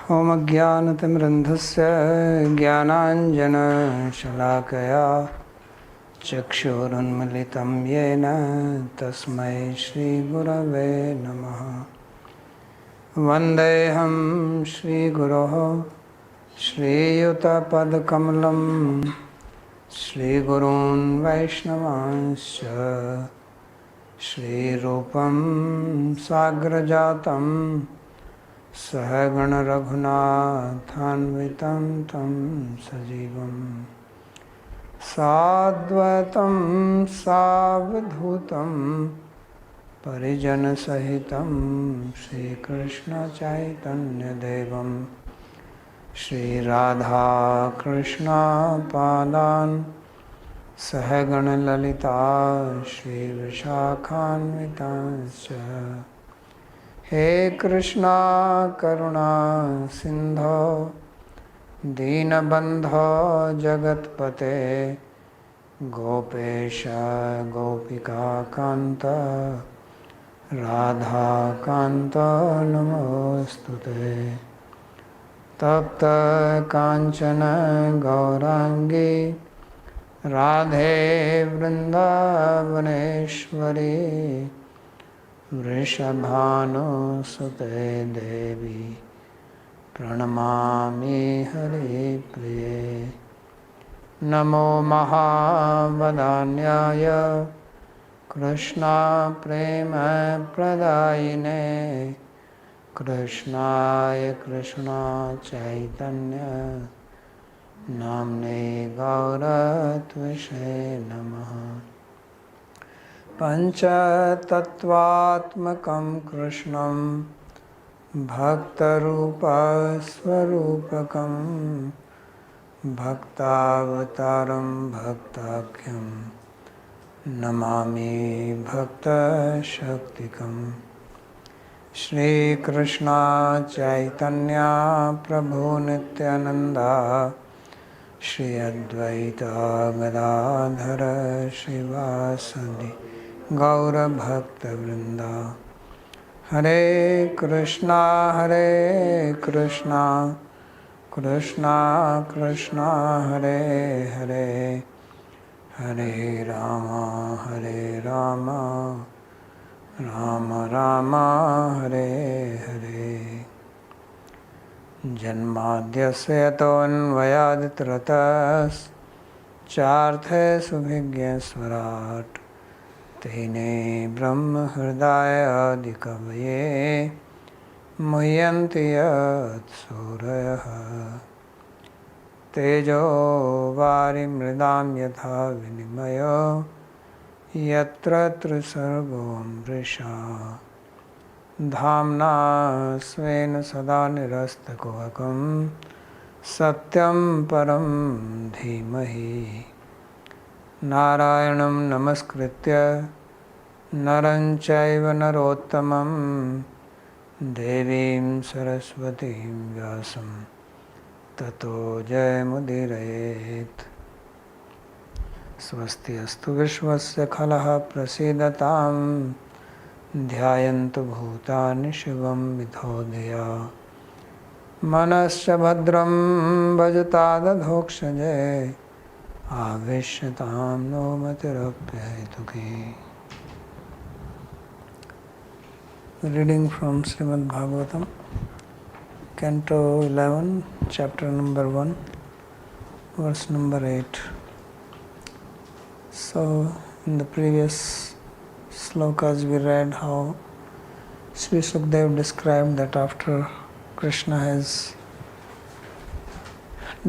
ॐ अज्ञानतिमिरन्धस्य ज्ञानाञ्जनशलाकया चक्षुरुन्मिलितं येन तस्मै श्रीगुरवे नमः। वन्देऽहं श्रीगुरोः श्रीयुतपदकमलं श्रीगुरून् वैष्णवांश्च श्रीरूपं साग्रजातं सहगण रघुनाथान्वितं तं सजीवं साद्वैतं सावधूतं परिजनसहितं श्रीकृष्णचैतन्यदेवं श्रीराधाकृष्णपादान् सहगण ललिता श्रीविशाखान्वितांश्च। हे कृष्णा करुणा सिंधो दीनबंधो जगत्पते गोपेश गोपिकाकान्त राधाकान्त नमोस्तुते। तप्त कांचन गौरांगी राधे वृंदावनेश्वरी वृषभानुसुते देवी प्रणमामि हरिप्रिये। नमो महावदान्याय कृष्णा प्रेम प्रदायिने कृष्णाय कृष्णा चैतन्य नाम्ने गौरत्विषे नमः। पंचतत्वात्मकं कृष्णं भक्तरूपस्वरूपकं भक्तावतारं भक्ताख्यं नमामि भक्तशक्तिकं। श्रीकृष्ण चैतन्य प्रभु नित्यानंदा श्री अद्वैत गदाधर श्रीवासदि गौरभक्तवृंदा। हरे कृष्णा कृष्णा कृष्णा हरे हरे हरे राम राम राम हरे हरे। जन्माद्यस्य यतोऽन्वयादितरतश्चार्थेषु तेने ब्रह्महृदायादिकवये मुह्यन्ति यत्सूरयः। तेजो वारिमृदां यथा विनिमयो यत्र त्रिसर्गो मृषा धाम्ना स्वेन सदा निरस्तकुहकं सत्यं परं धीमहि। नारायणं नमस्कृत्य नरं चैव नरोत्तमं देवीं सरस्वतीं व्यासं ततो जयमुदीरयेत्। स्वस्ति अस्तु विश्वस्य खलः प्रसीदतां ध्यायन्तु भूतानि शिवं विधोदया। मनश्च भद्रं भजतादधोक्षजे आवेश्यतां no मतिरप्यहेतुकी। Reading from Śrīmad-Bhāgavatam, Canto 11, Chapter number 1, Verse number 8. So, in the previous slokas we read how Sri Sukdev described that after Krishna has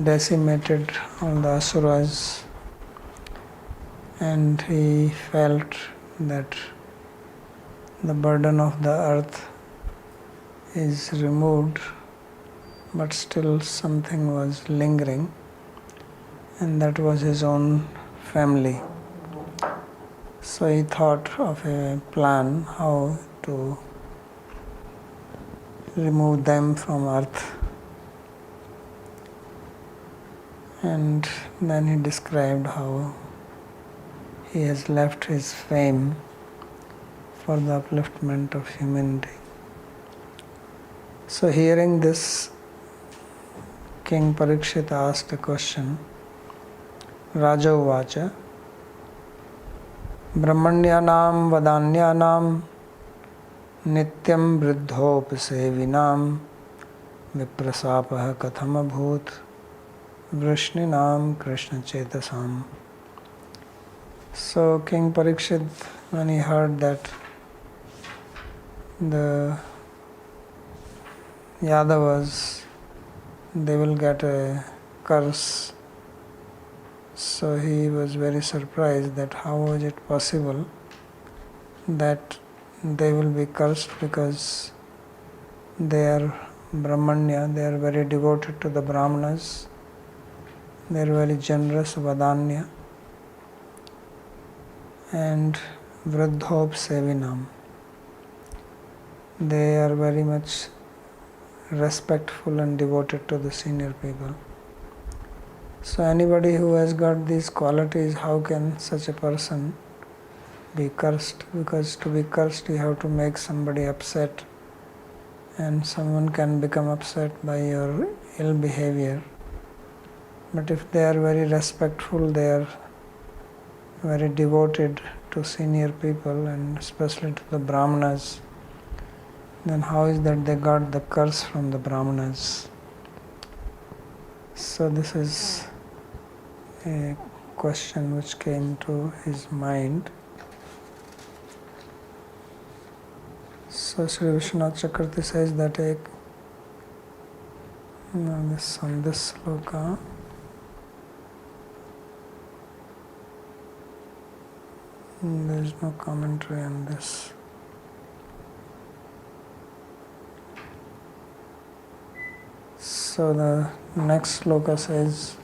decimated all the asuras and he felt that the burden of the earth is removed, but still something was lingering, and that was his own family. So he thought of a plan how to remove them from earth. And then he described how he has left his fame for the upliftment of humanity. So hearing this King Parikshit asked a question. Raja Uvacha Brahmanyanam Vadanyanam Nityam Vriddhopasevinam Viprasapah Katham Abhut Vrishninam Krishna Chetasam. So King Parikshit, when he heard that the Yadavas, they will get a curse, so he was very surprised that how was it possible that they will be cursed, because they are Brahmanya, they are very devoted to the Brahmanas, they are very generous, Vadanya, and Vriddhop Sevinam. They are very much respectful and devoted to the senior people. So anybody who has got these qualities, how can such a person be cursed? Because to be cursed, you have to make somebody upset, and someone can become upset by your ill behavior. But if they are very respectful, they are very devoted to senior people and especially to the Brahmanas, then how is that they got the curse from the Brahmanas? So this is a question which came to his mind. So Sri Vishwanath Chakravarti says that on this sloka, there is no commentary on this. So the next sloka says,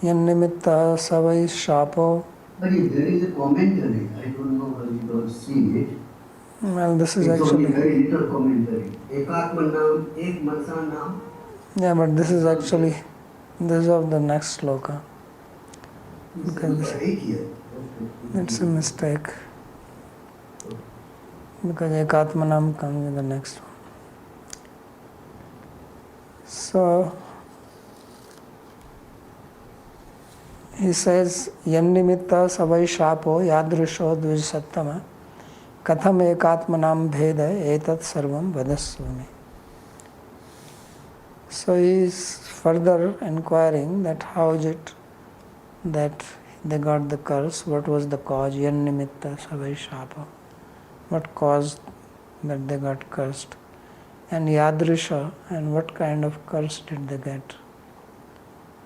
Yannimitta savai shapo. But if there is a commentary, I don't know whether you have seen it. Well, this is it's actually only very little commentary. Ekatma naam, ek mansa naam. Yeah, but this is actually, this is of the next sloka. Because it's a mistake. Because Ekatmanam comes in the next one. So he says, Yannimitta savai shapo yadrisho dvijasattama katham ekatmanam bheda etat sarvam vadasvami. So he is further inquiring that how is it that they got the curse, what was the cause, Yannimitta savai shapo, what caused that they got cursed, and yadrisha, and what kind of curse did they get,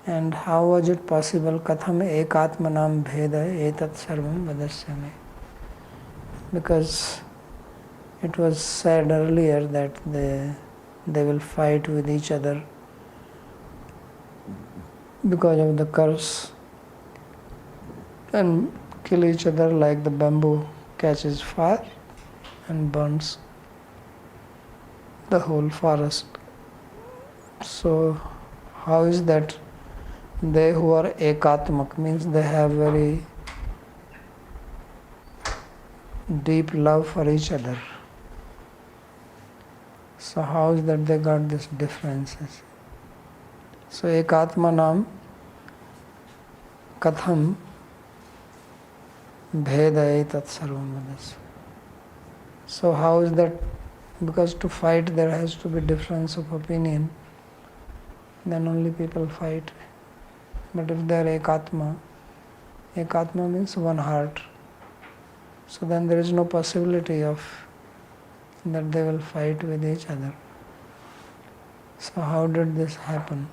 and how was it possible, katham ekatmanam bheda etat sarvam vadasyami, because it was said earlier that they will fight with each other because of the curse and kill each other like the bamboo catches fire and burns the whole forest. So how is that they who are ekatmak, means they have very deep love for each other. So how is that they got these differences? So ekatmanam katham bheda etat sarvam vadasya. So how is that? Because to fight there has to be difference of opinion, then only people fight. But if they are ekatma means one heart, so then there is no possibility of that they will fight with each other. So how did this happen?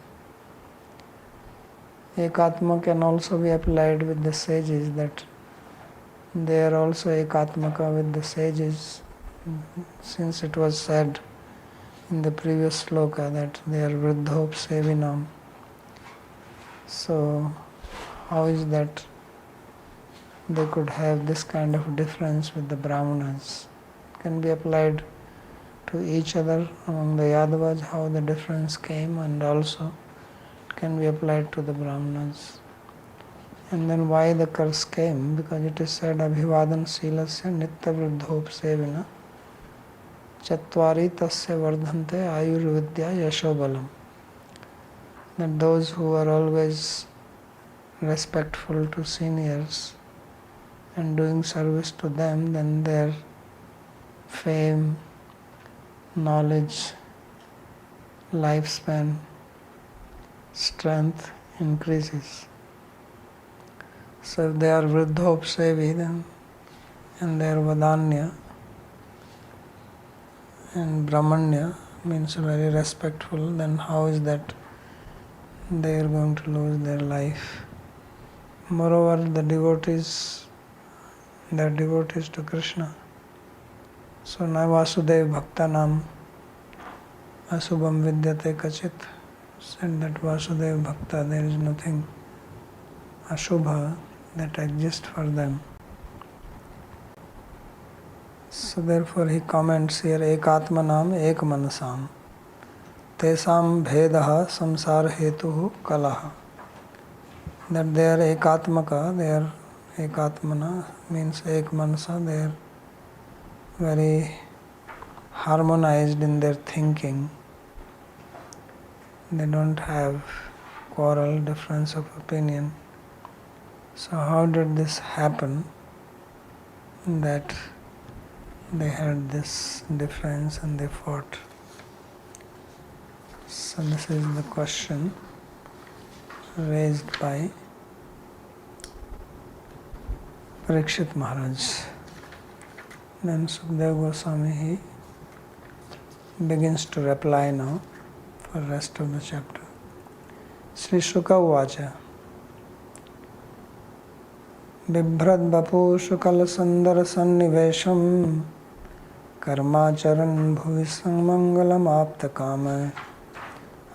Ekatma can also be applied with the sages, that they are also ekatmaka with the sages, since it was said in the previous sloka that they are vriddhop sevinam. So how is that they could have this kind of difference with the Brahmanas? Can be applied to each other among the Yadavas, how the difference came, and also can be applied to the Brahmanas. And then why the curse came? Because it is said, Abhivadan Silasya Nitya Vriddhop Sevina Chatvari Tasya Vardhante Ayurvidya Yashobalam. that those who are always respectful to seniors and doing service to them, then their fame, knowledge, lifespan, strength increases. So if they are Vruddhopsevi then, and they are Vadanya and Brahmanya, means very respectful, then how is that they are going to lose their life? Moreover, they are devotees to Krishna. So na Vasudev Bhaktanam Asubham Vidyate Kachit, said that Vasudev Bhakta, there is nothing Ashubha that exists for them. So therefore he comments here, Ekatmanam Ek Manasam Tesam Bhedaha Samsar Hetuhu Kalaha. That they are Ekatmaka, they are Ekatmana, means Ek Manasa, they are very harmonized in their thinking. They don't have quarrel, difference of opinion. So how did this happen, that they had this difference and they fought? So this is the question raised by Parikshit Maharaj. Then Sukadeva Goswami, he begins to reply now for the rest of the chapter. Sri Shuka Uvacha Bibhrad Bapu Shukala Sandara Sannivesham Karmacharan Bhuvisang Mangalam Apta Kama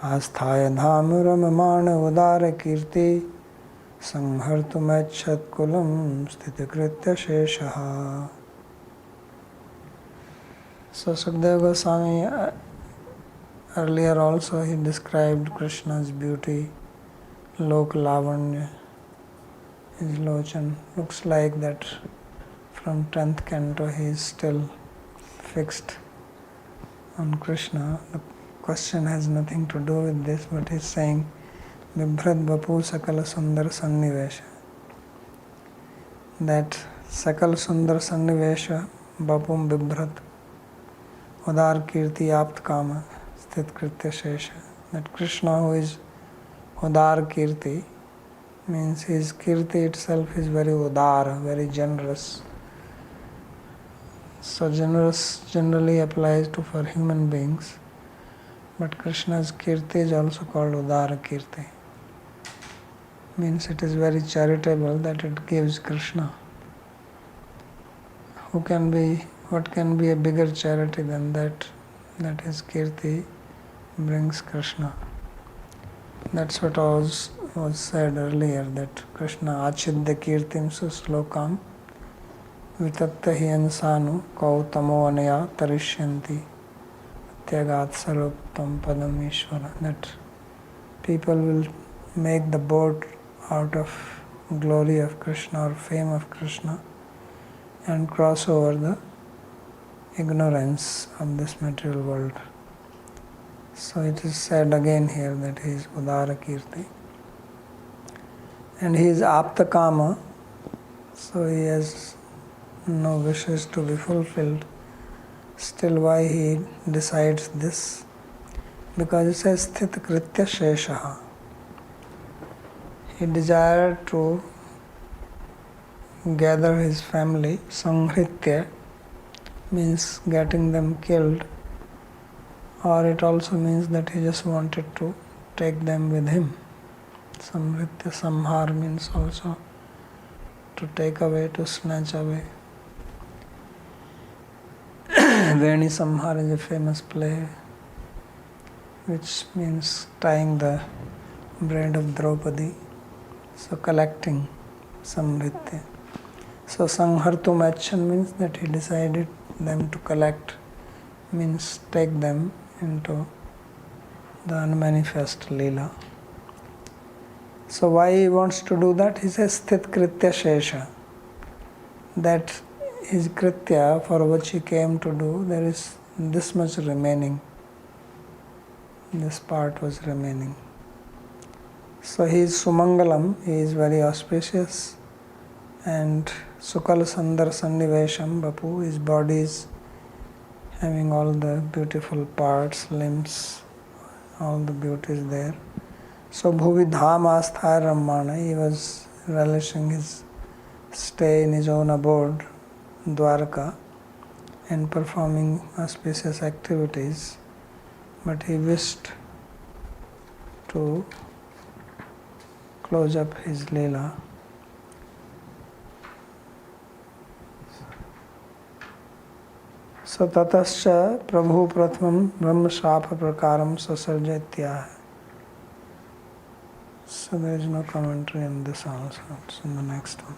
Asthaya Dhamuram Mana Udara Kirti Sanghartumachat Kulam Sthitikritya Sheshaha. So Sukadeva Goswami earlier also he described Krishna's beauty, Lok Lavanya, his lochan. Looks like that from 10th canto he is still fixed on Krishna. The question has nothing to do with this, but he is saying Bibhrad Bapu Sakala Sundar Sannivesha. That Sakal Sundar Sannivesha Bapum Bibhrad Udar Kirti Apt Kama Sthit Kritya Shesha. That Krishna, who is Udar Kirti, means his Kirti itself is very Udar, very generous. So generous generally applies to for human beings, but Krishna's Kirti is also called Udara Kirti. Means it is very charitable that it gives Krishna. What can be a bigger charity than that his Kirti brings Krishna? That's what was said earlier, that Krishna Achidya Kirtim Suslokam Vitatta Hiyansanu Kautamo Anaya Tarishyanti Tyagat Saruptam Padam Ishvara. That people will make the boat out of glory of Krishna or fame of Krishna and cross over the ignorance of this material world. So it is said again here that he is Udara Kirti. And he is Apta Kama, so he has no wishes to be fulfilled. Still, why he decides this? Because it says Sthit Kritya Sheshaha. He desired to gather his family, Sanghritya, means getting them killed, or it also means that he just wanted to take them with him. Samhritya Samhar means also to take away, to snatch away. Veni Samhar is a famous play which means tying the braid of Draupadi, so collecting Samhritya. So Sanghartum action means that he decided them to collect, means take them into the unmanifest Leela. So why he wants to do that? He says Sthit Kritya Shesha. That his Kritya for which he came to do, there is this much remaining. This part was remaining. So he is Sumangalam, he is very auspicious, and Sukal Sandar Sannivesham Bapu, his body is having all the beautiful parts, limbs, all the beauty is there. So Bhuvi Dhama Asthaya Ramana, he was relishing his stay in his own abode, Dwarka, and performing auspicious activities, but he wished to close up his Leela. So tatascha Prabhu Pratmam Brahma Shapa Prakaram Sasarjaitya. So there is no commentary on this also. It's in the next one.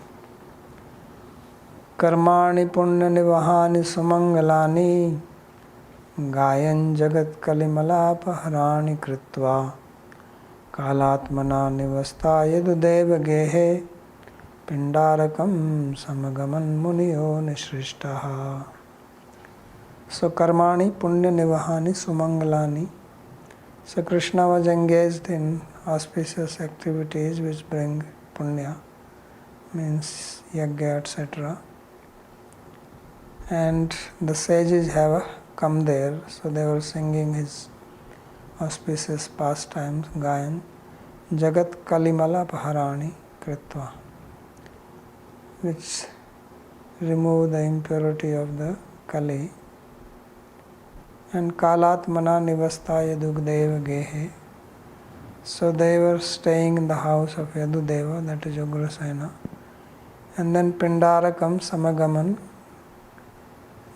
Karmani Punya Nivahani Sumangalani Gayan Jagat Kalimalapa Harani Kritva Kalatmana Nivasta Yadudeva Gehe Pindarakam Samagaman Muniyo Nishrishtaha. So Karmani Punya Nivahani Sumangalani. So Krishna was engaged in auspicious activities which bring punya, means yagya, etc. And the sages have come there, so they were singing his auspicious pastimes, Gayan, Jagat Kalimala Paharani Kritva, which remove the impurity of the Kali. And Kalatmana Nivastaya Dugdeva Gehe. So they were staying in the house of Yadudeva, that is Ugrasena. And then Pindarakam Samagaman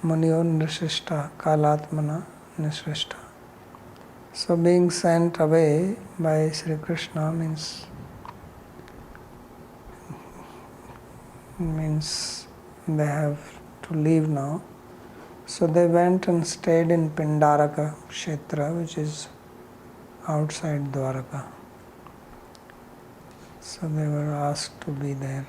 Muniyo Nishrishta, Kalatmana Nishrishta. So being sent away by Sri Krishna means they have to leave now. So they went and stayed in Pindaraka Kshetra, which is outside Dwaraka. So they were asked to be there.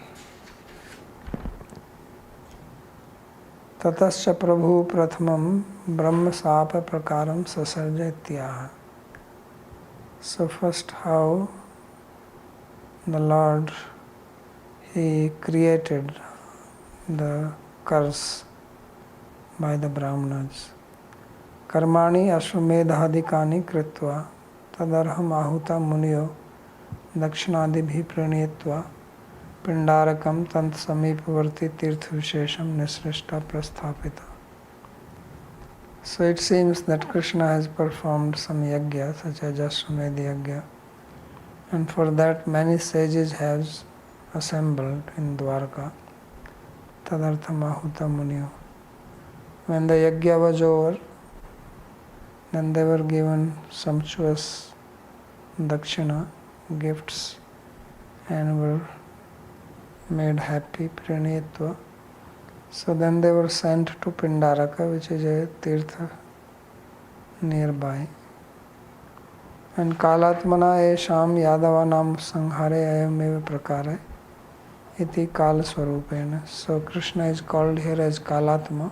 Tatascha Prabhu Prathamam Brahma Sapa Prakaram Sasarjaityaha. So first how the Lord, he created the curse by the Brahmanas. Karmani Ashwamedhadikani Kritva Tadarham Ahuta Muniyo Dakshinadibhi Pranitva Pindarakam Tant Samipavarti Tirth Vishesham Nisrishta Prasthapita. So it seems that Krishna has performed some yagya, such as Ashwamedh yagya, and for that many sages have assembled in Dwarka. Tadartham Ahuta Muniyo. When the yagya was over, then they were given sumptuous dakshina, gifts, and were made happy, pranitva. So then they were sent to Pindaraka, which is a tirtha nearby. And Kalatmana esham yadavanam sanghare ayameva prakare iti kala swarupena. So Krishna is called here as Kalatma,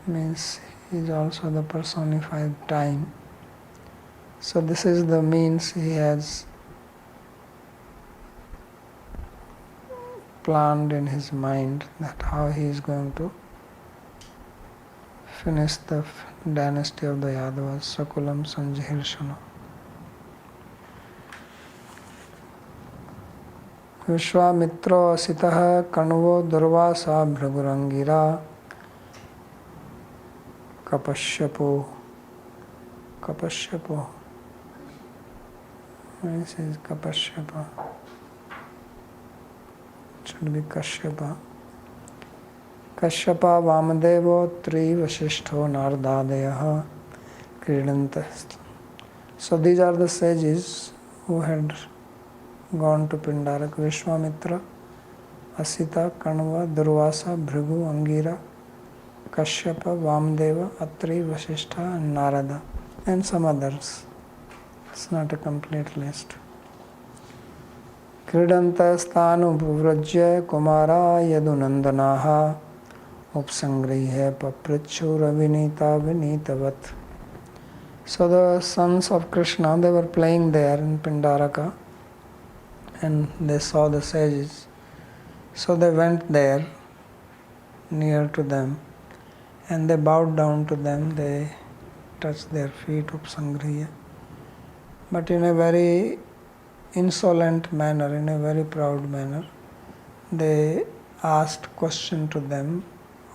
means he is also the personified time. So this is the means he has planned in his mind, that how he is going to finish the dynasty of the Yadavas, Sakulam Sanjihirshana. Vishwamitra Asitaha Kanvo Durvasa Bhragurangira Kapashyapo. This is Kapashyapa. It should be Kashyapa. Kashyapa Vamadevo Tri Vasishtho Nardadeyaha Kridantast. So these are the sages who had gone to Pindarak: Vishwamitra, Asita, Kanva, Durvasa, Bhrigu, Angira, Kashyapa, Vamadeva, Atri, Vasishtha, and Narada, and some others. It's not a complete list. Kridantastanu Puvrajya Kumara Yadunandanaha Upsangrihe Paprichura Vinita Vinitavat. So the sons of Krishna, they were playing there in Pindaraka. and they saw the sages. So they went there, near to them, and they bowed down to them. They touched their feet, upsangriya, but in a very insolent manner, in a very proud manner. They asked question to them,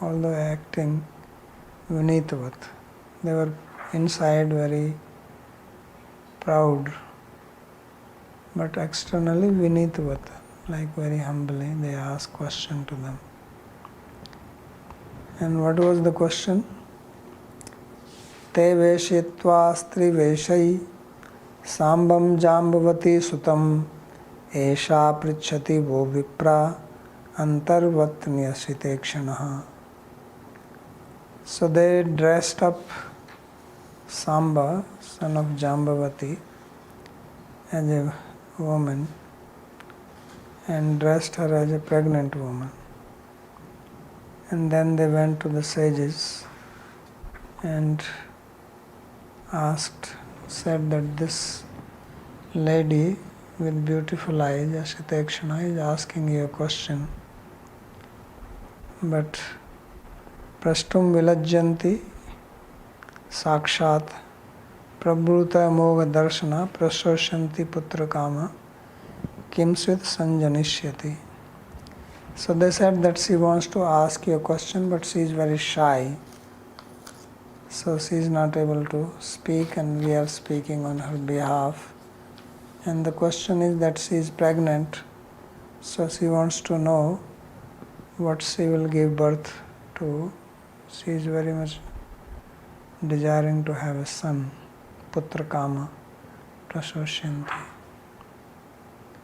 although acting vinitavat. They were inside very proud, but externally vinitavat, like very humbly they asked question to them. And what was the question? Te veshitva stri veshai sambam jambavati sutam esha prichati vo vipra antarvat nyasitekshanaha. So they dressed up Samba, son of Jambavati, as a woman and dressed her as a pregnant woman. And then they went to the sages and said that this lady with beautiful eyes, Asitekshana, is asking you a question. But prashtum vilajjanti sakshat prabhuta moga darshana prasoshanti putra kama kimsvit sanjanishyati. So they said that she wants to ask you a question, but she is very shy. So she is not able to speak, and we are speaking on her behalf. And the question is that she is pregnant, so she wants to know what she will give birth to. She is very much desiring to have a son, putra kama, prasosyanti.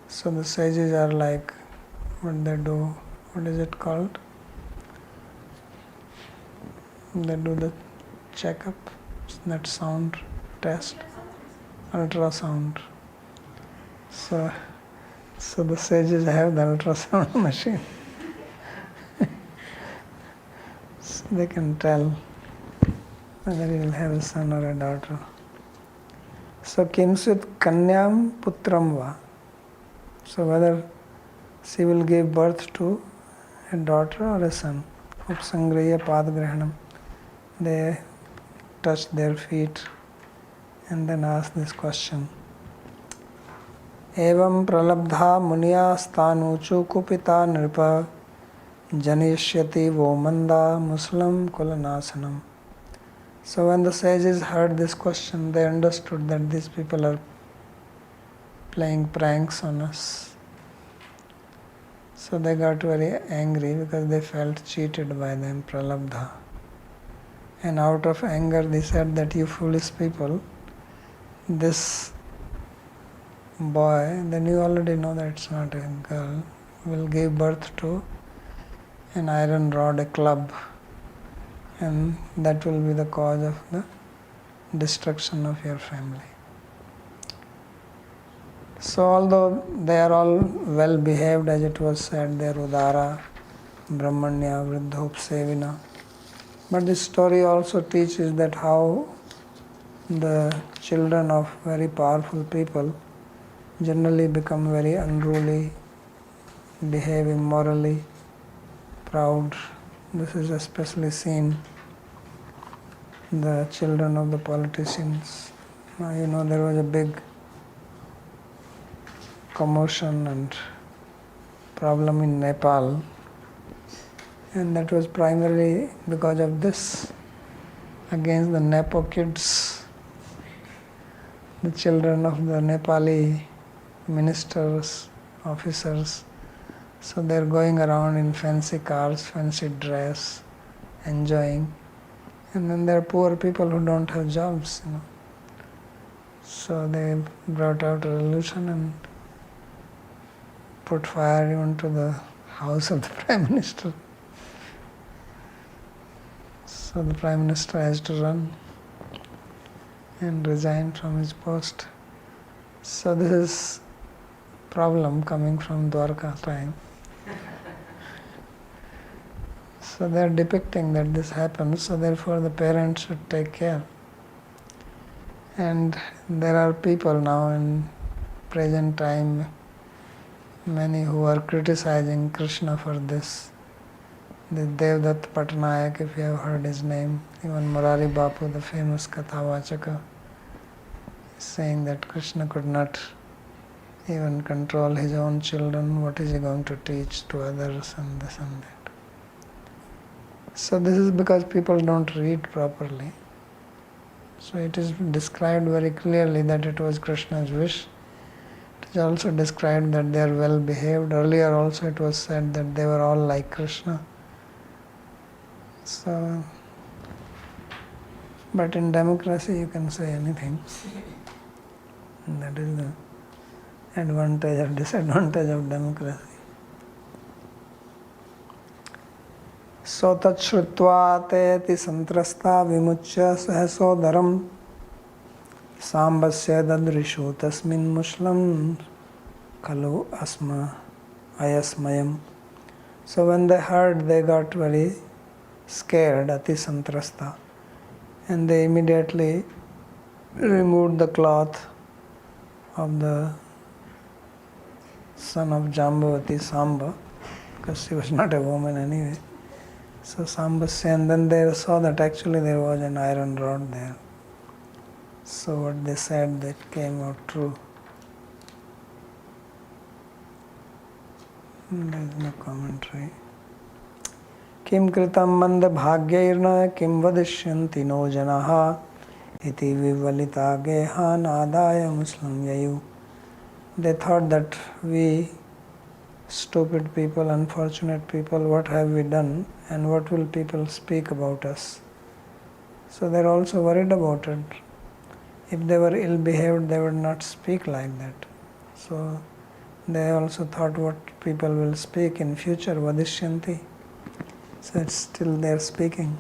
So the sages are like, what they do, what is it called? They do the checkup, that sound test, ultrasound. So the sages have the ultrasound machine. So they can tell whether he will have a son or a daughter. So kimsvit kanyam putram va. So whether she will give birth to a daughter or a son. Upsangriya padgrahanam. They touch their feet and then ask this question. Evam pralabdha munya sthanuchu kupita nripa janishyati vo manda muslam kulanasanam. So when the sages heard this question, they understood that these people are playing pranks on us. So they got very angry because they felt cheated by them, pralabdha. And out of anger they said that you foolish people, this boy, then you already know that it's not a girl, will give birth to an iron rod, a club, and that will be the cause of the destruction of your family. So although they are all well behaved, as it was said, they are udara, brahmanya, vriddhopsevina, but this story also teaches that how the children of very powerful people generally become very unruly, behave immorally, proud. This is especially seen in the children of the politicians. Now, there was a big commotion and problem in Nepal, and that was primarily because of this, against the Nepo kids, the children of the Nepali ministers, officers. So they're going around in fancy cars, fancy dress, enjoying. And then there are poor people who don't have jobs, So they brought out a resolution and put fire into the house of the Prime Minister. So the Prime Minister has to run and resign from his post. So this is problem coming from Dwarka time. So they are depicting that this happens, so therefore the parents should take care. And there are people now in present time many who are criticizing Krishna for this. The Devdutt Patnaik, if you have heard his name, even Murari Bapu, the famous Kathavachaka, is saying that Krishna could not even control his own children. What is he going to teach to others, and this and that? So this is because people don't read properly. So it is described very clearly that it was Krishna's wish. It is also described that they are well behaved. Earlier also it was said that they were all like Krishna. So, but in democracy you can say anything. And that is the advantage or disadvantage of democracy. So tat shrutva te santrasta vimuchya sahasodaram sambasya dadrishu tasmin mushlam kalu asma ayasmayam. So when they heard, they got very scared, ati santrasta, and they immediately removed the cloth of the son of Jambavati, Samba, because she was not a woman anyway. So Sambasya, and then they saw that actually there was an iron rod there. So what they said, that came out true. There is no commentary. Kim kritam manda bhagyairna kim vadishyanti no janaha iti vivalita gehan adaya muslim yayu. They thought that we stupid people, unfortunate people, what have we done and what will people speak about us? So they are also worried about it. If they were ill behaved, they would not speak like that. So they also thought what people will speak in future, vadishyanti. So it's still they are speaking.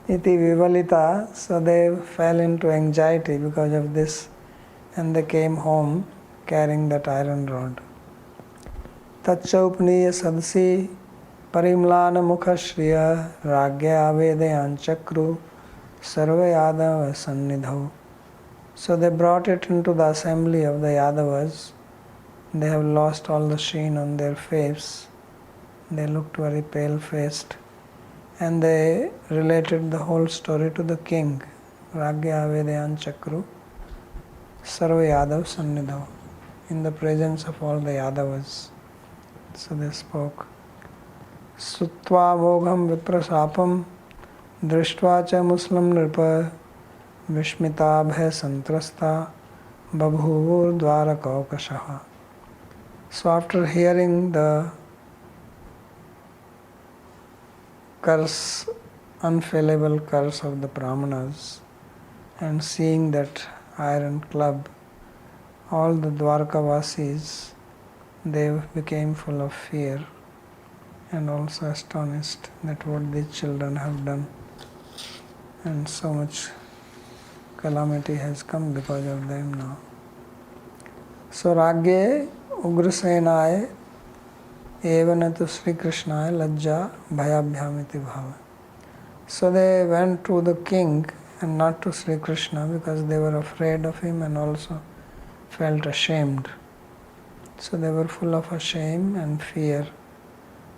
Iti vivalita, so they fell into anxiety because of this, and they came home carrying that iron rod. Tachaupniya sadsi parimlana mukha shriya ragya avedayan chakru sarva yadava sannidhau. So they brought it into the assembly of the Yadavas. They have lost all the sheen on their face. They looked very pale-faced. And they related the whole story to the king. Ragya Avedayan Chakru Sarva Yadav Sannidhav. In the presence of all the Yadavas. So they spoke. Sutva Vogham Viprasapam Drishtva Cha Muslim Nripa Vishmita Bhe Santrasta Babhuvur Dvarakaukashaha. So after hearing the curse, unfailable curse of the Brahmanas, and seeing that iron club, all the Dwarkavasis, they became full of fear and also astonished that what these children have done, and so much calamity has come because of them now. So Ragye Ugrasenaye Evanatu Sri Krishnaya Lajja Bhayabhyamiti Bhava. So they went to the king and not to Sri Krishna because they were afraid of him and also felt ashamed. So they were full of shame and fear.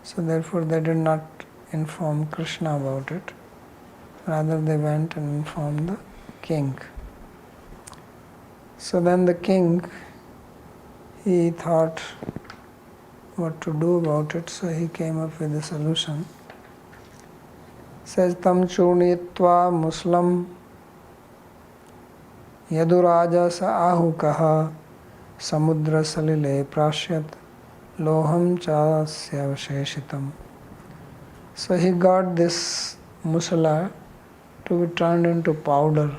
So therefore they did not inform Krishna about it. Rather they went and informed the king. So then the king, he thought what to do about it, so he came up with a solution. Says Tam Churnitva Muslam Yaduraja Sa Ahukaha Samudra Salile Prashyat Loham Chasya Vasheshitam. So he got this musala to be turned into powder,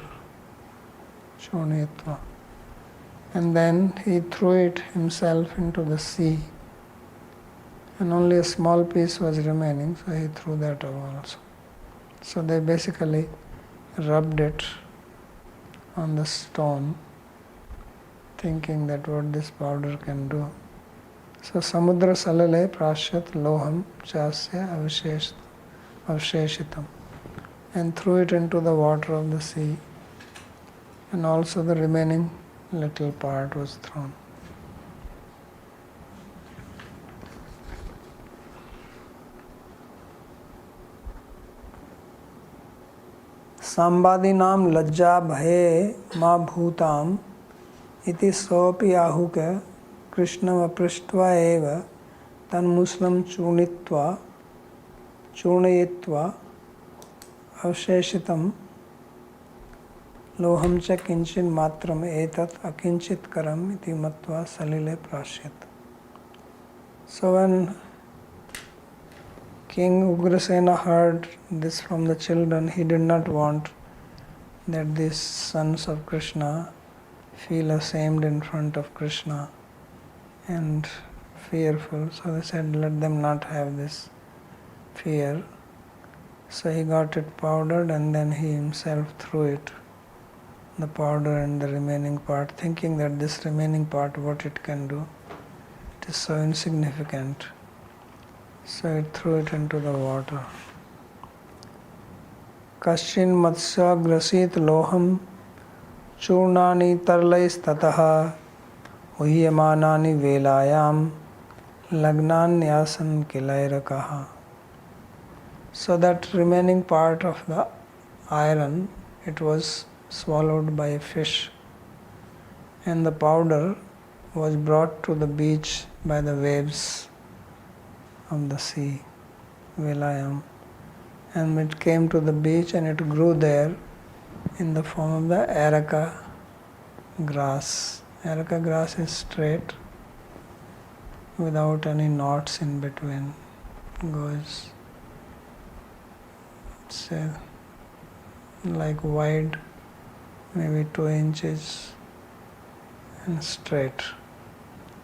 Churnitva. And then he threw it himself into the sea. And only a small piece was remaining, so he threw that also. So they basically rubbed it on the stone, thinking that what this powder can do. So Samudra Salale Prashyat Loham Chasya Avsheshitam, and threw it into the water of the sea, and also the remaining little part was thrown. Sambadinam lajja bhaye ma bhutam iti sopi ahuka Krishnam aprishtva eva tan muslam churnayitva avsheshitam loham cha kinchin matram etat akinchit karam iti matva salile prashyat. So when King Ugrasena heard this from the children, he did not want that these sons of Krishna feel ashamed in front of Krishna and fearful. So they said, let them not have this fear. So he got it powdered and then he himself threw it, the powder and the remaining part, thinking that this remaining part, what it can do, it is so insignificant. So it threw it into the water. Kaschin matsya grasit loham churnani tarlais tataha uhyamanani velayam lagnan yasan kilairakaha. So that remaining part of the iron, it was swallowed by a fish, and the powder was brought to the beach by the waves of the sea, Velayam. And it came to the beach and it grew there in the form of the areca grass. Areca grass is straight without any knots in between. It goes, say, like wide, maybe 2 inches, and straight.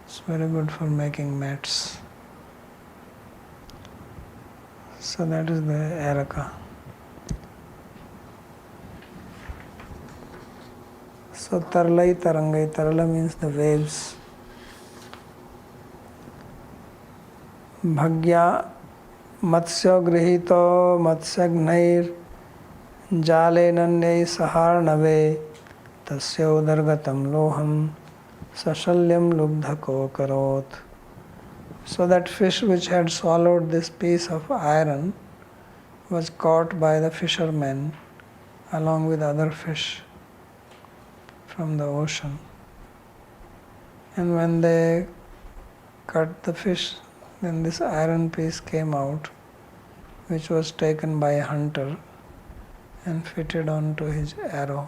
It's very good for making mats. So that is the areca. So tarlai tarangai, tarala means the waves. Bhagya matsya grihito matsyagnair jale nanyai saharnave tasya udargatam loham sashalyam lubdhako karot. So that fish which had swallowed this piece of iron was caught by the fishermen along with other fish from the ocean. And when they cut the fish, then this iron piece came out, which was taken by a hunter and fitted onto his arrow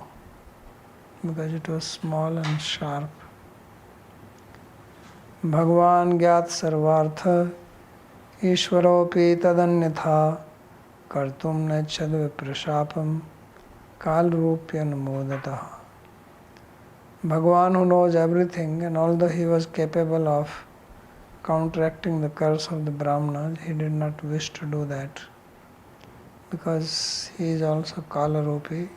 because it was small and sharp. Bhagwan gyat sarvartha Ishwaropi tadanyatha kartum nechad viprashapam kalrupya namodataha. Bhagwan, who knows everything, and although he was capable of counteracting the curse of the Brahmanas, he did not wish to do that because he is also Kalarupi,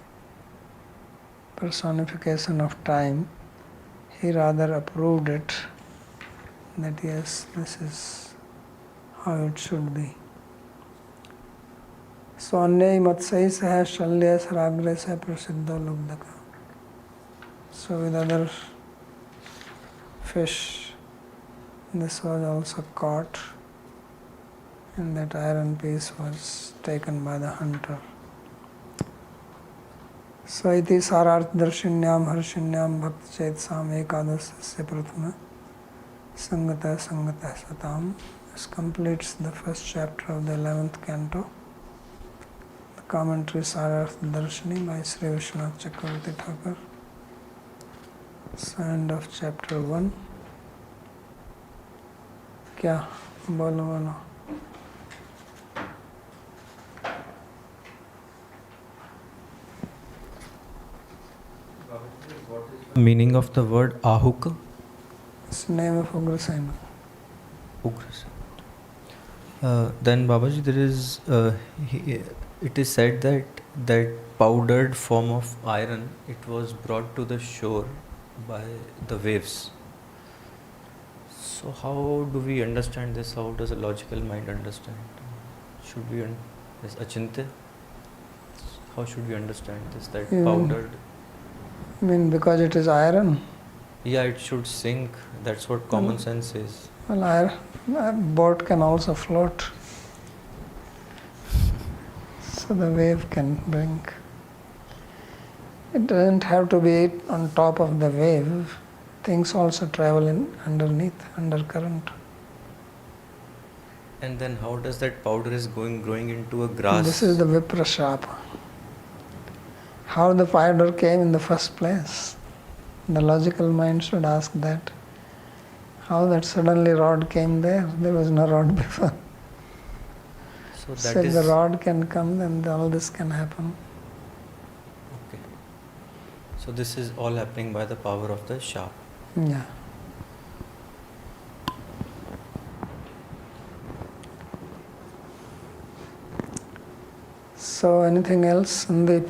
personification of time. He rather approved it, that yes, this is how it should be. So anyai matsai saha shalya saragre sa prasiddha lubdaka. So with other fish, this was also caught, and that iron piece was taken by the hunter. So iti sararth darshinyam harshinyam bhakti chetsam ekadasya prathama sangata satam. This completes the first chapter of the 11th canto. The commentary Sararth Darshini by Sri Vishwanath Chakravarti Thakur. So end of chapter 1. क्या बोलो बोलो. Meaning of the word ahuka? It's the name of Ugrasena. Then Babaji, there is it is said that powdered form of iron, it was brought to the shore by the waves. So how do we understand this? How does a logical mind understand? Should we this achintya? How should we understand this? That powdered. I mean, because it is iron. Yeah, it should sink. That's what common sense says. Well, a boat can also float. So the wave can bring. It doesn't have to be on top of the wave. Things also travel in underneath, undercurrent. And then how does that powder is growing into a grass? This is the Viprashapa. How the powder came in the first place? The logical mind should ask that. How that suddenly rod came there? There was no rod before. So that So if is the rod can come, then all this can happen. okay. So this is all happening by the power of the sharp. Yeah. So anything else, Sandeep?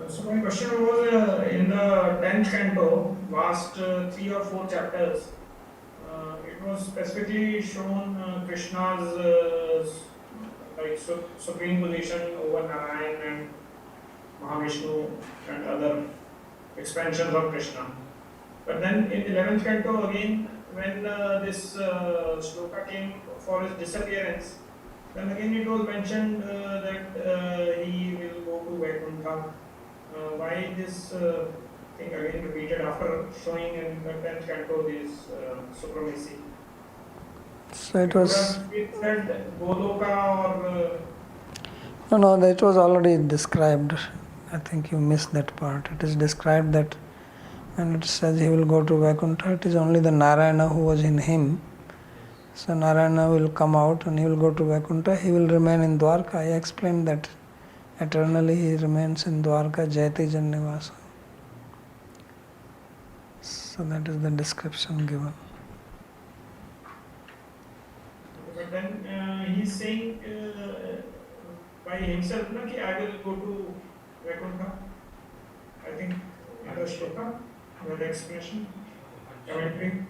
So my question was in the 10th canto, last 3 or 4 chapters, it was specifically shown Krishna's supreme position over Narayan and Mahavishnu and other expansions of Krishna. But then in 11th canto again, when this shloka came for his disappearance, then again it was mentioned that he will go to Vaikuntha. Why this thing again repeated after showing in the 10th canto this supremacy? So it was... It said Goloka or... No, that was already described. I think you missed that part. It is described that when it says he will go to Vaikuntha, it is only the Narayana who was in him. So Narayana will come out and he will go to Vaikuntha. He will remain in Dwarka. I explained that eternally he remains in Dwarka, Jayati Jannivasa. So that is the description given. But then he is saying by himself, na, ki I will go to Vaikuntha. I think in the shloka, the expression, commentary.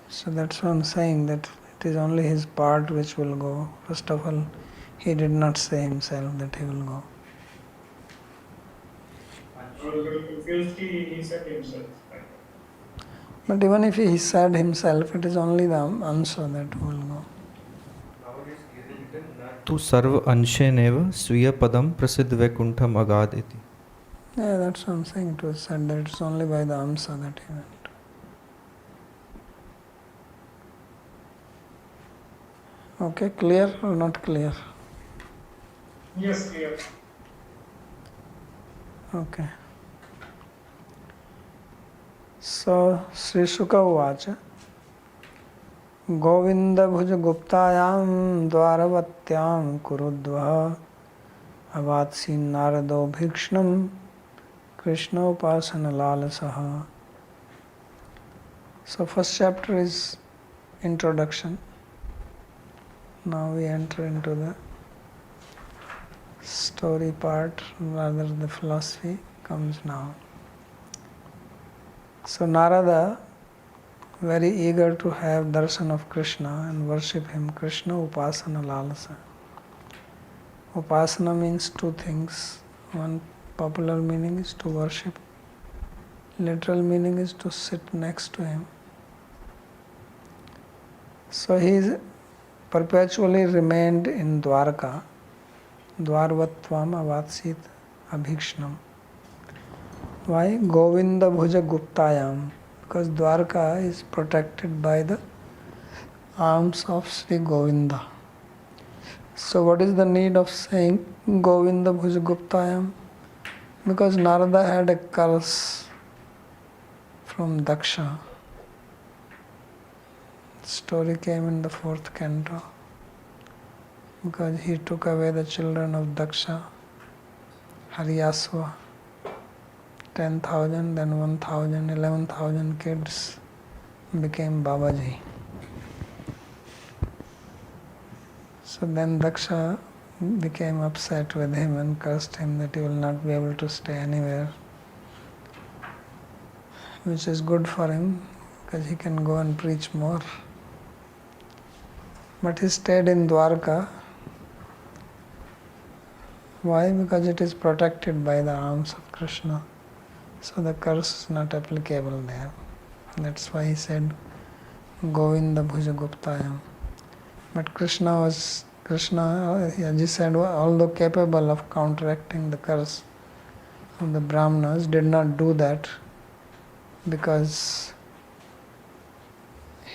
So that's what I'm saying, that it is only his part which will go. First of all, he did not say himself that he will go. I was a little confused, he said himself. But even if he said himself, it is only the answer that will go. Tu sarva anshe neva sviya padam prasidh vaikuntham agad iti. Yeah, that's what I'm saying. It was said that it's only by the answer that he went. Okay, clear or not clear? Yes, clear. Okay. So, Sri Shuka uvacha Govinda bhuja guptayam dvaravattyam kurudvaha avatsi narado bhikshnam Krishna upasana lalasaha. So first chapter is introduction. Now we enter into the story part, rather the philosophy comes now. So Narada, very eager to have darshan of Krishna and worship him, Krishna upasana lalasa. Upasana means two things. One popular meaning is to worship. Literal meaning is to sit next to him. So he perpetually remained in Dwarka. Dvarvatvam avatsit abhikshnam. Why? Govinda bhuja guptayam. Because Dwarka is protected by the arms of Sri Govinda. So what is the need of saying Govinda bhuja guptayam? Because Narada had a curse from Daksha. Story came in the 4th canto. Because he took away the children of Daksha, Haryasva, 10,000, then 1,000, 11,000 kids became Babaji. So then Daksha became upset with him and cursed him that he will not be able to stay anywhere, which is good for him because he can go and preach more. But he stayed in Dwarka. Why? Because it is protected by the arms of Krishna. So the curse is not applicable there. That's why he said Govinda Bhuja Guptayam. But Krishna, as he said, although capable of counteracting the curse of the Brahmanas, did not do that because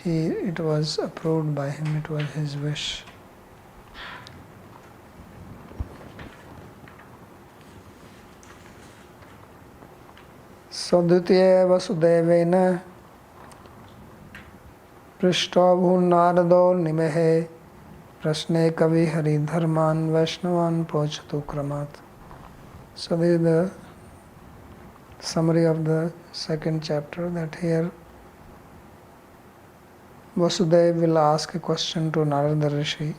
it was approved by him, it was his wish. Sodutye vasudevena prishto narado nimehe prashne kavi hari dharman vaishnavan pochatu kramat. So this is the summary of the second chapter, that here Vasudeva will ask a question to Narada Rishi,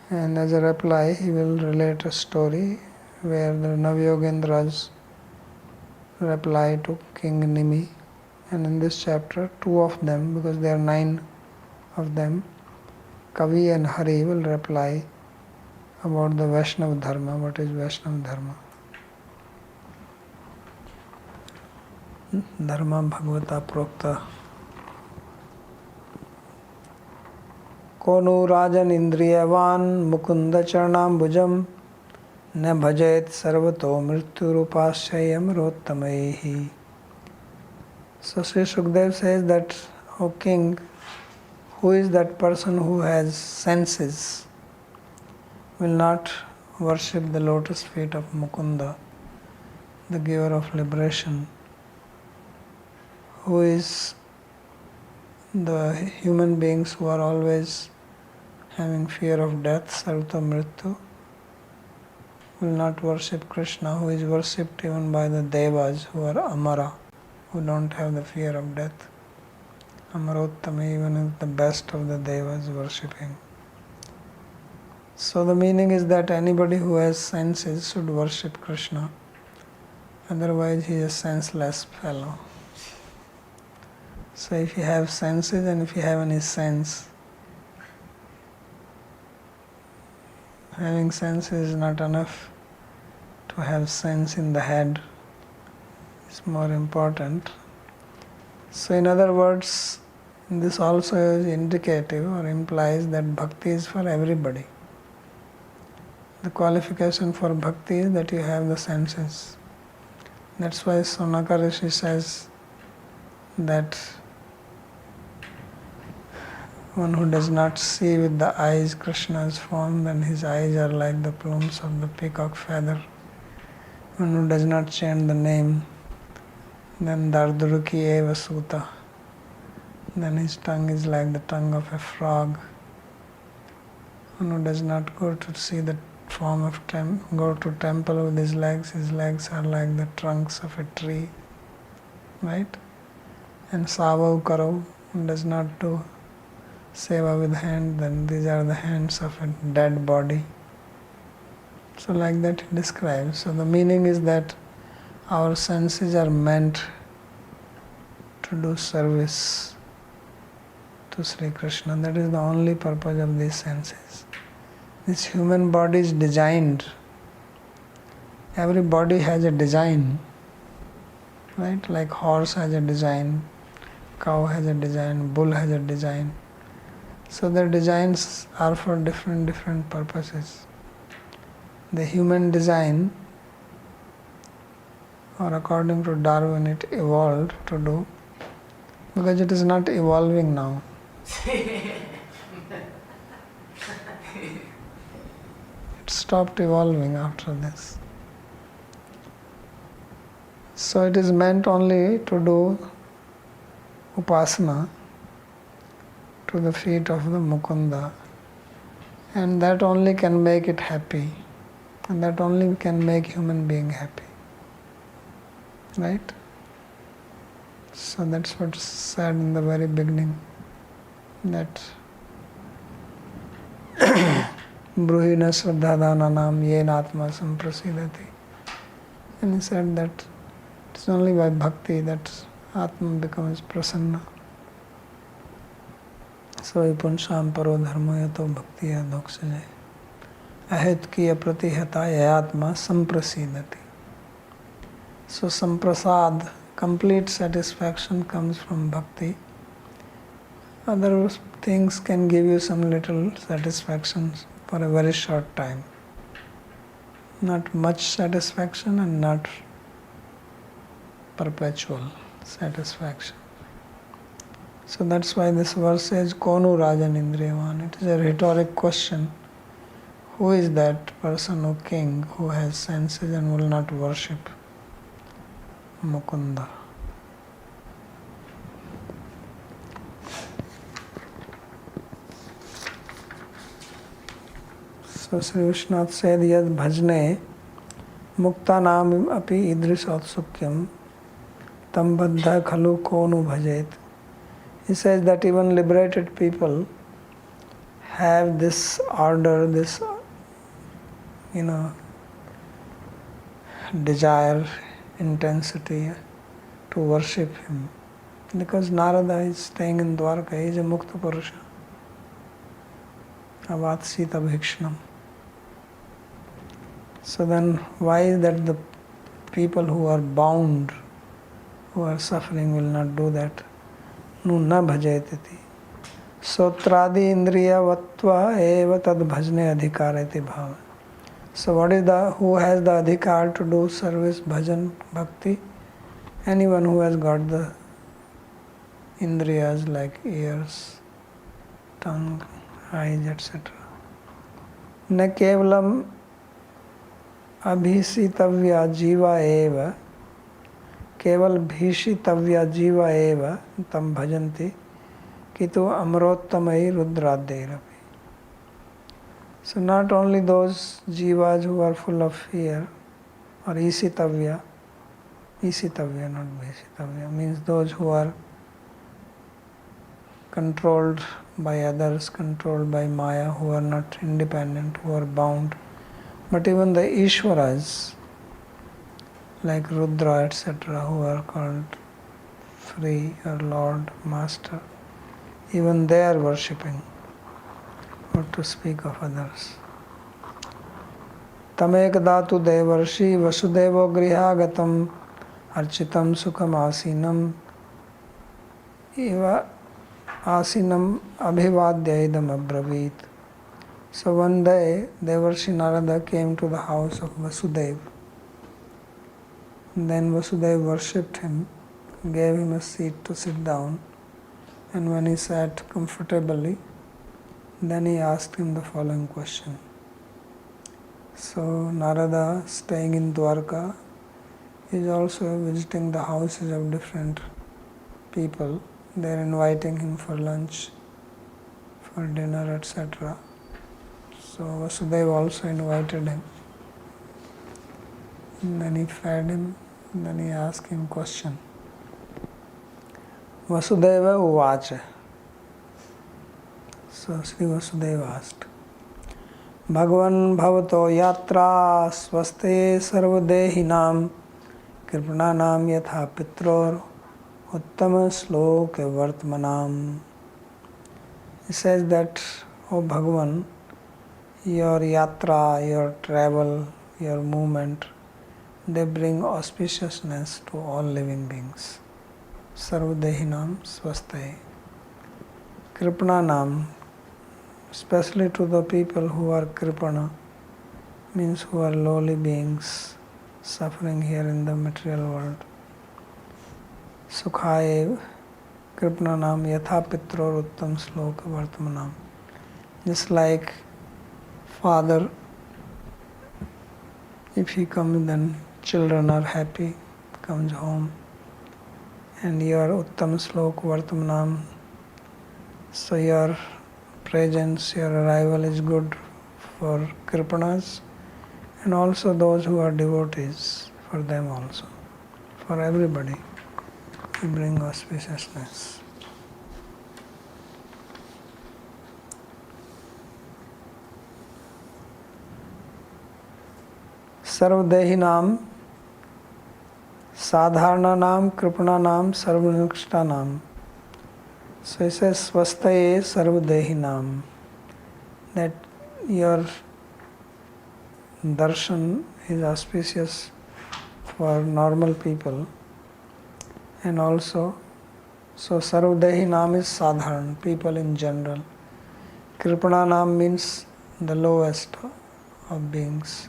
and as a reply he will relate a story where the Navyogendras reply to King Nimi, and in this chapter 2 of them, because there are 9 of them, Kavi and Hari will reply about the Vaishnava Dharma. What is Vaishnava Dharma? Dharma Bhagavata Prokta. Konu Rajan Indriyavan Mukunda Charnambujam न भजेत सर्वतो मृत्युरूपाश्रयम रोत्तमैहि. So Sri Sukdev says that, O king, who is that person who has senses, will not worship the lotus feet of Mukunda, the giver of liberation, who is the human beings who are always having fear of death, sarvata mrityu, will not worship Krishna, who is worshipped even by the devas, who are amara, who don't have the fear of death. Amarottama, even is the best of the devas worshipping. So the meaning is that anybody who has senses should worship Krishna, otherwise he is a senseless fellow. So if you have senses and if you have any sense, having sense is not enough. To have sense in the head is more important. So in other words, this also is indicative or implies that bhakti is for everybody. The qualification for bhakti is that you have the senses. That's why Sonaka Rishi says that one who does not see with the eyes Krishna's form, then his eyes are like the plumes of the peacock feather. One who does not chant the name, then Darduruki eva suta, then his tongue is like the tongue of a frog. One who does not go to see the form of go to temple with his legs are like the trunks of a tree, right? And Sava Ukaro, who does not do seva with hand, then these are the hands of a dead body. So like that he describes. So the meaning is that our senses are meant to do service to Sri Krishna. That is the only purpose of these senses. This human body is designed. Every body has a design, right? Like horse has a design, cow has a design, bull has a design. So their designs are for different purposes. The human design, or according to Darwin, it evolved to do, because it is not evolving now. It stopped evolving after this. So it is meant only to do upasana to the feet of the Mukunda, and that only can make it happy, and that only can make human being happy, right? So that's what's said in the very beginning, that Bruhina Sraddhadananam Yena Atma Samprasidati. And he said that it's only by bhakti that Atma becomes prasanna. So punsham paro dharma yato bhaktiya dokshaje. Ahetkiya pratihata yatma samprasidati. So samprasad, complete satisfaction, comes from bhakti. Other things can give you some little satisfaction for a very short time. Not much satisfaction and not perpetual satisfaction. So that's why this verse says, Konu Rajan Indriyavan. It is a rhetoric question. Who is that person or king who has senses and will not worship Mukunda? So Sri Vishwanath said, Yad bhajne muktanam api idris atsukyam tam baddha khalu konu bhajet. He says that even liberated people have this order, this desire, intensity to worship him. Because Narada is staying in Dwarka, he is a Mukta Purusha. Avat Sita Bhikshnam. So then why is that the people who are bound, who are suffering will not do that? Nu na bhajayati. Sotradi indriya vatva eva tad bhajne adhikarati bhava. So what is who has the adhikar to do service, bhajan, bhakti? Anyone who has got the indriyas like ears, tongue, eyes, etc. Na kevalam abhisitavya jiva eva, keval bhishitavya jiva eva tam bhajanti kitu amrottamai rudradeirapi. So not only those jivas who are full of fear or isitavya not bhishitavya, means those who are controlled by others, controlled by Maya, who are not independent, who are bound. But even the Ishwaras, like Rudra, etc., who are called free or Lord, Master, even they are worshipping, not to speak of others. Tamekadatu devarshi vasudevo grihagatam architam sukham asinam eva asinam abhivadya idam abravit. So one day Devarshi Narada came to the house of Vasudeva. Then Vasudeva worshipped him, gave him a seat to sit down, and when he sat comfortably, then he asked him the following question. So Narada, staying in Dwarka, is also visiting the houses of different people. They are inviting him for lunch, for dinner, etc. So Vasudeva also invited him. And then he fed him, and then he asked him question. Vasudeva uvacha. So Sri Vasudeva asked, Bhagavan bhavato yatra svaste sarvadehinam kripananam yatha pitror uttama sloka vartmanam. He says that, O Bhagavan, your yatra, your travel, your movement, they bring auspiciousness to all living beings. Sarvadehinam svaste. Kripananam, especially to the people who are kripana, means who are lowly beings, suffering here in the material world. Sukhaye kripananam yatha pitror uttam sloka vartmanam. Just like father, if he comes, then children are happy, comes home, and your uttam slok vartmanam, so your presence, your arrival is good for kripanas, and also those who are devotees, for them also, for everybody, you bring auspiciousness. Sarvadehinam, sadharananam, kripananam, sarvanikshanam. So it says svastaye sarvadehinam, that your darshan is auspicious for normal people and also So Sarvdehi Nam is Sadharan, people in general. Kripana Nam means the lowest of beings.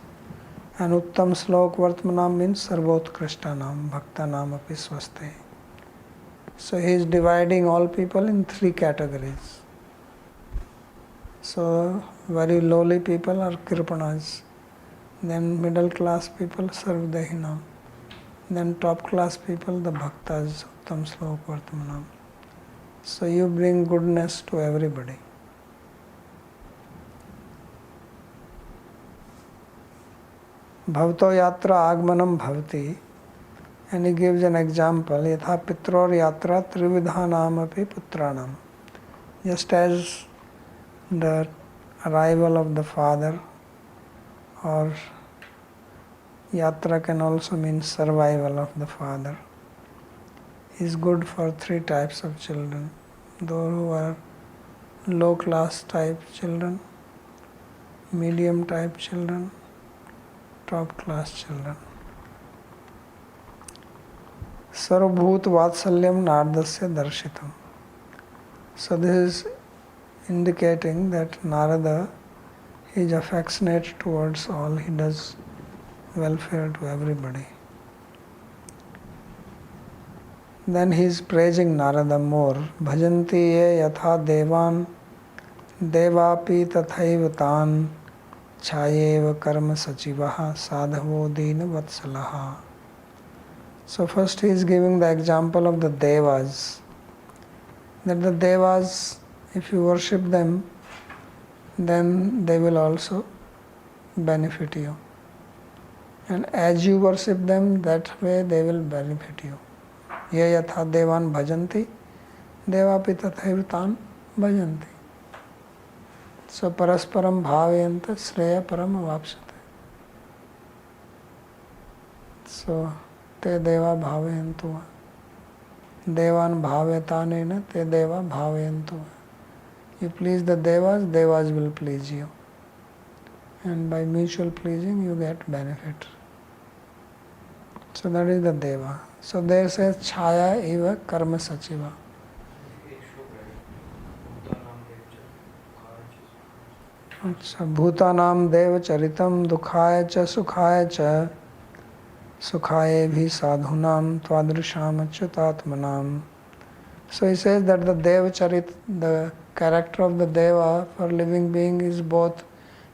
And Uttam Slok Vartmanam means Sarvotkrishta Nam, Bhakta Nam api swaste. So he is dividing all people in three categories. So very lowly people are Kripanas. Then middle class people Sarvdehinam. Then top class people the Bhaktas, Uttam Slok Vartmanam. So you bring goodness to everybody. Bhavato yatra agmanam bhavati. And he gives an example. Yatha pitror yatra trividhanam api putranam. Just as the arrival of the father, or yatra can also mean survival of the father, is good for three types of children. Those who are low class type children, medium type children, top class children. Sarvabhut Vatsalyam Nardasya Darshitam. So this is indicating that Narada is affectionate towards all, he does welfare to everybody. Then he is praising Narada more. Bhajanti ye yatha devan devapi tathaiva tan chayeva karma sachivaha sadhavo dina vatsalaha. So first he is giving the example of the Devas. That the Devas, if you worship them, then they will also benefit you. And as you worship them, that way they will benefit you. Ye yatha devan bhajanti, devapi tathaiva tan bhajanti. So parasparam bhavayanta sreya param avapsate. So te deva bhavayantu. Devan bhavetanena te deva bhavayantu. You please the devas, devas will please you. And by mutual pleasing you get benefit. So that is the deva. So there says chaya eva karma sachiva. Bhutanam deva charitam dukhaya cha sukhaya cha sukhaye bhi sadhunam tvadrisham achyutatmanam. So he says that the deva charit, the character of the deva for living being is both,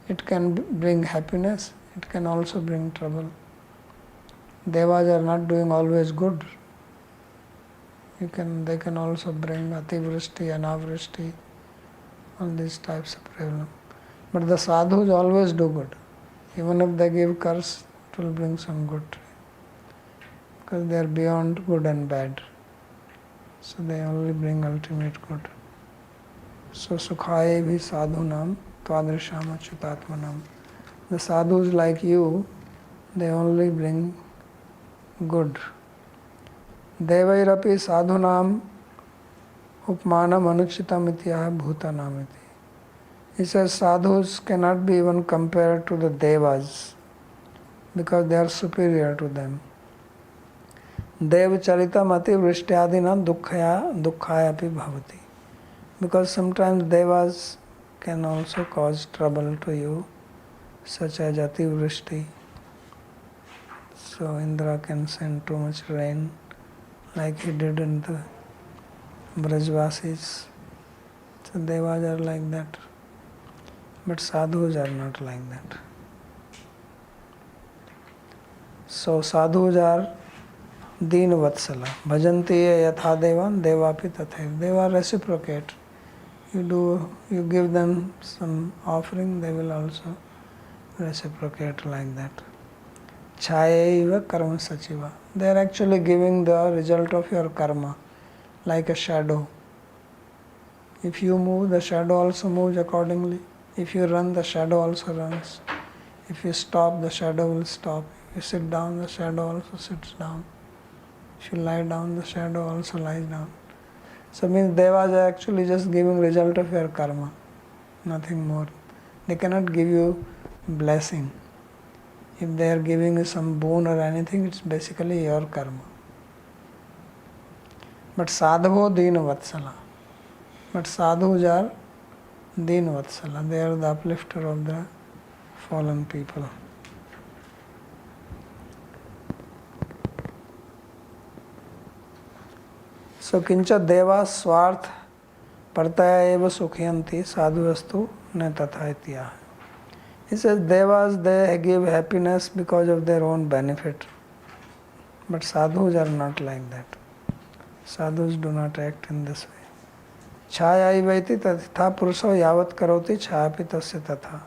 it can bring happiness, it can also bring trouble. Devas are not doing always good. They can also bring ativrishti, anavrishti, all these types of problems. But the sadhus always do good. Even if they give curse, it will bring some good. Because they are beyond good and bad. So they only bring ultimate good. So sukhaye bhi sadhunam tvadrisham achyutatmanam. The sadhus like you, they only bring good. Devairapi sadhunam upmanam anuchitam ityaha bhutanam iti. He says sadhus cannot be even compared to the devas because they are superior to them. Dev charitam ati vrishtyadina dukkhaya api bhavati. Because sometimes devas can also cause trouble to you, such as ativrishti. So Indra can send too much rain, like he did in the Brajvasis. So devas are like that. But sadhus are not like that. So sadhus are Deen Vatsala. Bhajanti yatha devan devapi tathaiva. Deva reciprocate. You give them some offering, they will also reciprocate like that. Chayaiva karma sachiva. They are actually giving the result of your karma, like a shadow. If you move, the shadow also moves accordingly. If you run, the shadow also runs. If you stop, the shadow will stop. If you sit down, the shadow also sits down. If you lie down, the shadow also lies down. So means devas are actually just giving result of your karma, nothing more. They cannot give you blessing. If they are giving you some boon or anything, it's basically your karma. But sadhu deen vatsala. But sadhus are deen vatsala. They are the uplifter of the fallen people. So kincha deva swarth partaya eva sukhayanti sadhuvastu ne tatha itya. He says devas, they give happiness because of their own benefit. But sadhus are not like that. Sadhus do not act in this way. Chaya ivaiti tatha puruso yavat karoti chayapi tasya tatha.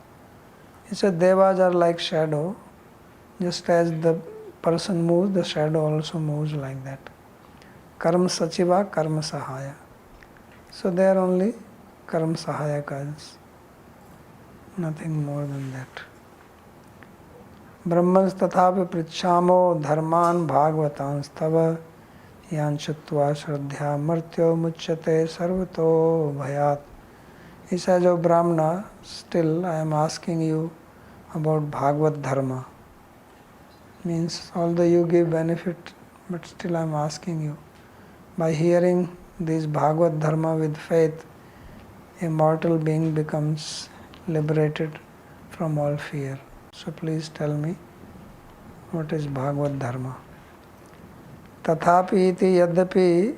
He said devas are like shadow. Just as the person moves, the shadow also moves like that. Karma sachiva, karma sahaya. So they are only karma sahayakas. Nothing more than that. Brahmans tathapi prichhamo dharman bhagavatan stava yanchutva shraddhya martyo muchyate sarvato bhayat. He says, O Brahmana, still I am asking you about Bhagavat dharma. Means although you give benefit, but still I am asking you. By hearing this Bhagavat dharma with faith, a mortal being becomes liberated from all fear. So please tell me, what is Bhagavat dharma? Tathapi iti yadyapi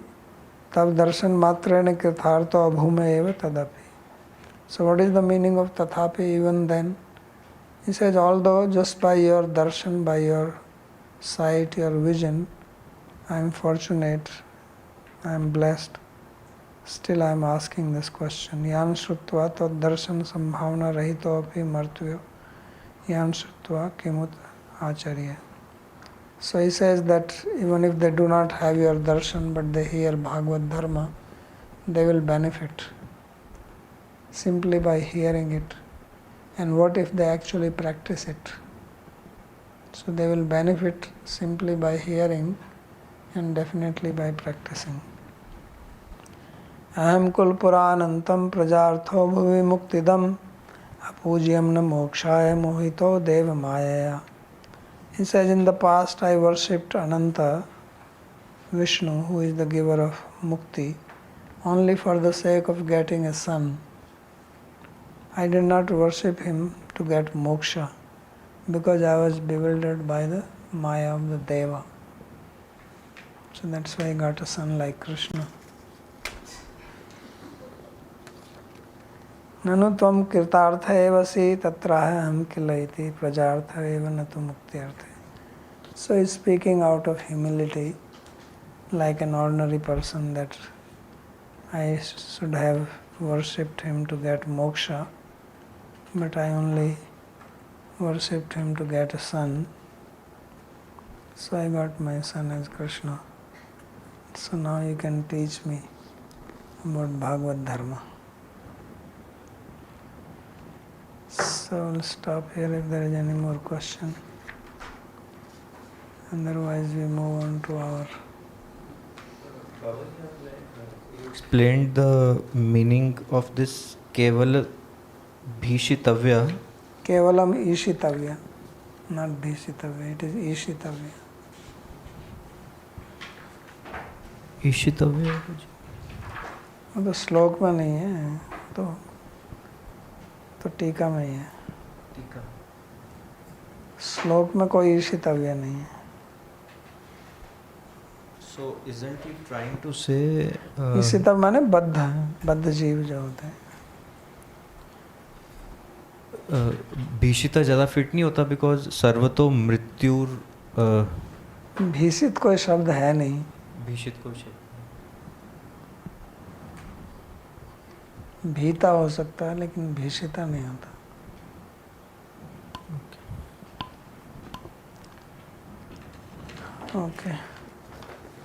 tav darshan matrena kirtharto abhume eva tadapi. So what is the meaning of tathapi even then? He says, although just by your darshan, by your sight, your vision, I am fortunate, I am blessed, still I am asking this question. Yan shrutva tad darshan sambhavana rahito api martyo yan shrutva kimut acharya. So he says that even if they do not have your darshan but they hear Bhagavad Dharma, they will benefit simply by hearing it. And what if they actually practice it? So they will benefit simply by hearing and definitely by practicing. Aham kulpuranantam prajartho bhuvi muktidam apujyam na mokshaya mohito deva mayaya. He says, in the past I worshipped Ananta, Vishnu, who is the giver of mukti, only for the sake of getting a son. I did not worship him to get moksha because I was bewildered by the maya of the deva. So that's why I got a son like Krishna. Nanu tvam kirtartha evasi tatraham kilaiti prajartha eva natu muktyartha. So he's speaking out of humility, like an ordinary person, that I should have worshipped him to get moksha, but I only worshipped him to get a son. So I got my son as Krishna. So now you can teach me about Bhagavad Dharma. So we'll stop here if there is any more question. Otherwise we move on to our... You explained the meaning of this Kevala Bhishitavya. Kevalam Ishitavya, not Bhishitavya, it is Ishitavya. Ishitavya? वो तो श्लोक में नहीं है, तो टीका में ही है. Tika. श्लोक में कोई ईशितव्य नहीं है. So isn't he trying to say ईशितव्य माने बद्ध जीव जो होते हैं. भीषिता ज़्यादा फिट नहीं होता बिकॉज सर्वतो मृत्युर भीषित कोई शब्द है नहीं. भीषित कोई शब्द भीता हो सकता है लेकिन भीषिता नहीं होता. ओके.